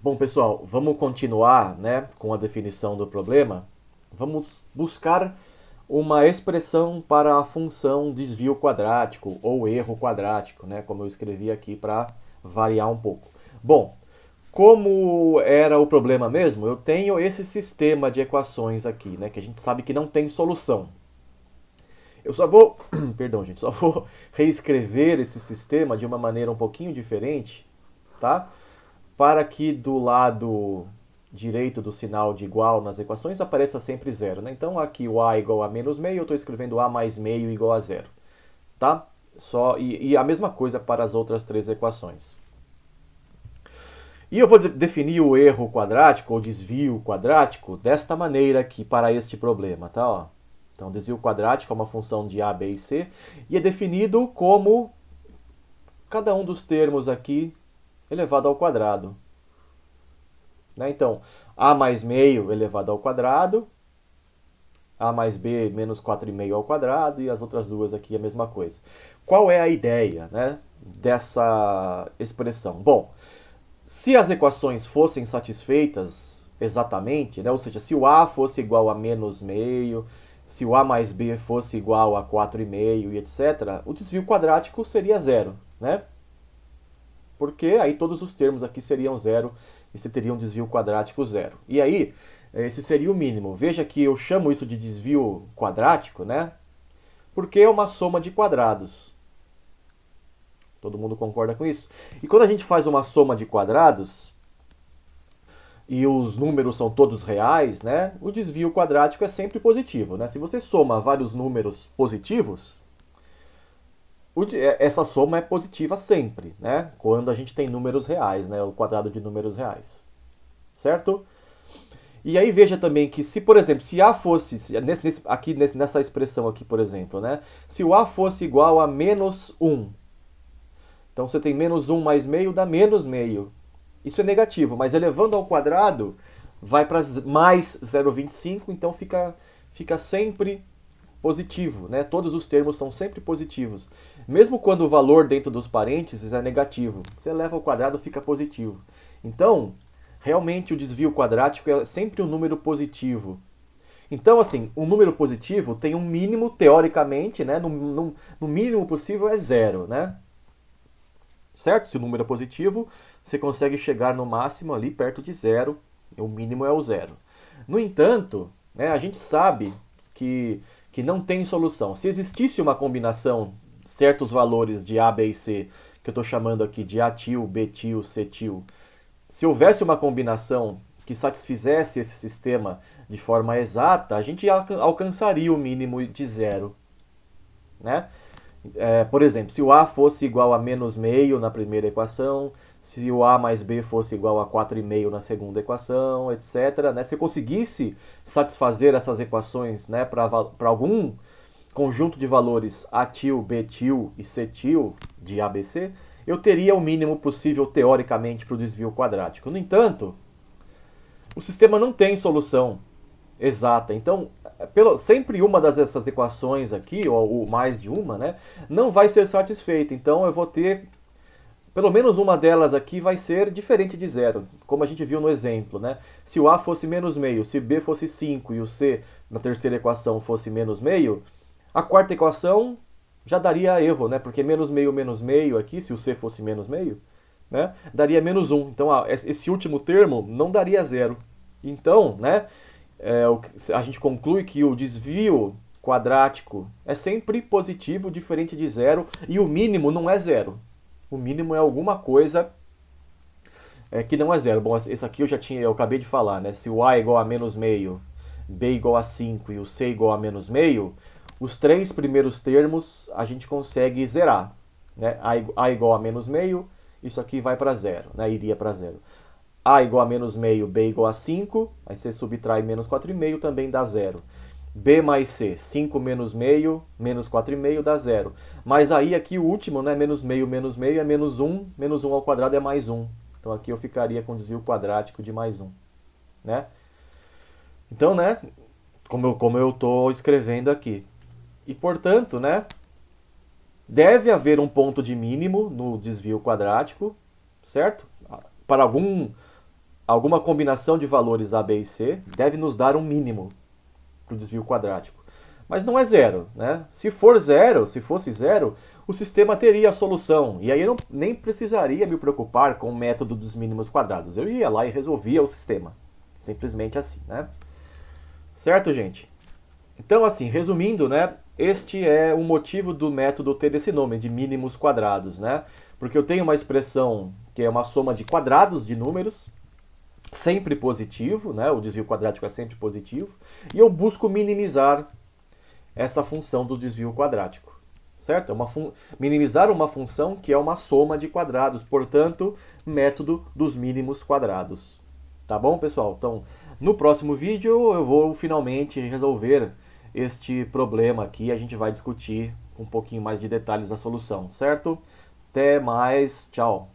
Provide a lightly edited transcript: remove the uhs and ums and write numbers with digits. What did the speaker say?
Bom, pessoal, vamos continuar, né, com a definição do problema. Vamos buscar uma expressão para a função desvio quadrático ou erro quadrático, né, como eu escrevi aqui para variar um pouco. Bom, como era o problema mesmo, eu tenho esse sistema de equações aqui, né, que a gente sabe que não tem solução. Eu só vou, perdão, gente, só vou reescrever esse sistema de uma maneira um pouquinho diferente, tá? Para que do lado direito do sinal de igual nas equações apareça sempre zero, né? Então aqui o a igual a menos meio, eu estou escrevendo a mais meio igual a zero, tá? E a mesma coisa para as outras três equações. E eu vou definir o erro quadrático ou desvio quadrático desta maneira aqui para este problema, tá? Ó. Então, desvio quadrático é uma função de a, b e c e é definido como cada um dos termos aqui elevado ao quadrado. Né? Então, a mais meio elevado ao quadrado, a mais b menos 4,5 ao quadrado e as outras duas aqui a mesma coisa. Qual é a ideia, né, dessa expressão? Bom, se as equações fossem satisfeitas exatamente, né, ou seja, se o a fosse igual a menos meio, se o a mais b fosse igual a 4,5 e etc., o desvio quadrático seria zero, né? Porque aí todos os termos aqui seriam zero e você teria um desvio quadrático zero. E aí, esse seria o mínimo. Veja que eu chamo isso de desvio quadrático, né? Porque é uma soma de quadrados. Todo mundo concorda com isso? E quando a gente faz uma soma de quadrados e os números são todos reais, né? O desvio quadrático é sempre positivo, né? Se você soma vários números positivos, essa soma é positiva sempre, né? Quando a gente tem números reais, né? O quadrado de números reais, certo? E aí veja também que se, por exemplo, se A fosse, nessa expressão aqui, por exemplo, né? Se o A fosse igual a menos um, então você tem menos um mais meio dá menos meio. Isso é negativo, mas elevando ao quadrado vai para mais 0,25, então fica sempre positivo, né? Todos os termos são sempre positivos. Mesmo quando o valor dentro dos parênteses é negativo, você eleva ao quadrado fica positivo. Então, realmente o desvio quadrático é sempre um número positivo. Então, assim, um número positivo tem um mínimo, teoricamente, né? No mínimo possível é zero, né? Certo? Se o número é positivo, você consegue chegar no máximo ali perto de zero. O mínimo é o zero. No entanto, né, a gente sabe que não tem solução. Se existisse uma combinação, certos valores de A, B e C, que eu estou chamando aqui de A-til, B-til, C-til, se houvesse uma combinação que satisfizesse esse sistema de forma exata, a gente alcançaria o mínimo de zero. Né? Por exemplo, se o A fosse igual a menos meio na primeira equação, se o A mais B fosse igual a 4,5 na segunda equação, etc. Né? Se eu conseguisse satisfazer essas equações, né, para algum conjunto de valores A-til, B-til e C-til de ABC, eu teria o mínimo possível teoricamente para o desvio quadrático. No entanto, o sistema não tem solução exata. Então, sempre uma dessas equações aqui, ou mais de uma, né, não vai ser satisfeita. Então, eu vou ter, pelo menos uma delas aqui vai ser diferente de zero, como a gente viu no exemplo. Né? Se o A fosse menos meio, se B fosse 5 e o C na terceira equação fosse menos meio, a quarta equação já daria erro, né? Porque menos meio aqui, se o C fosse menos meio, né, daria menos um. Então, esse último termo não daria zero. Então, né, a gente conclui que o desvio quadrático é sempre positivo, diferente de zero, e o mínimo não é zero. O mínimo é alguma coisa que não é zero. Bom, esse aqui eu acabei de falar, né? Se o A é igual a menos meio, B igual a 5 e o C igual a menos meio, os três primeiros termos a gente consegue zerar. Né? A igual a menos meio, isso aqui vai para zero, né? Iria para zero. A igual a menos meio, B igual a 5, aí você subtrai menos 4,5, também dá zero. B mais C, 5 menos meio, menos 4,5 dá zero. Mas aí aqui o último, né, menos meio é menos um ao quadrado é mais um. Então aqui eu ficaria com desvio quadrático de mais um. Né? Então, né, como eu estou escrevendo aqui. E portanto, né, deve haver um ponto de mínimo no desvio quadrático, certo? Para algum alguma combinação de valores A, B e C deve nos dar um mínimo para o desvio quadrático. Mas não é zero, né? Se for zero, se fosse zero, o sistema teria a solução. E aí eu nem precisaria me preocupar com o método dos mínimos quadrados. Eu ia lá e resolvia o sistema. Simplesmente assim, né? Certo, gente? Então, assim, resumindo, né? Este é o motivo do método ter esse nome, de mínimos quadrados, né? Porque eu tenho uma expressão que é uma soma de quadrados de números, sempre positivo, né? O desvio quadrático é sempre positivo, e eu busco minimizar essa função do desvio quadrático, certo? Minimizar uma função que é uma soma de quadrados, portanto, método dos mínimos quadrados. Tá bom, pessoal? Então, no próximo vídeo eu vou finalmente resolver este problema aqui, a gente vai discutir um pouquinho mais de detalhes da solução, certo? Até mais, tchau!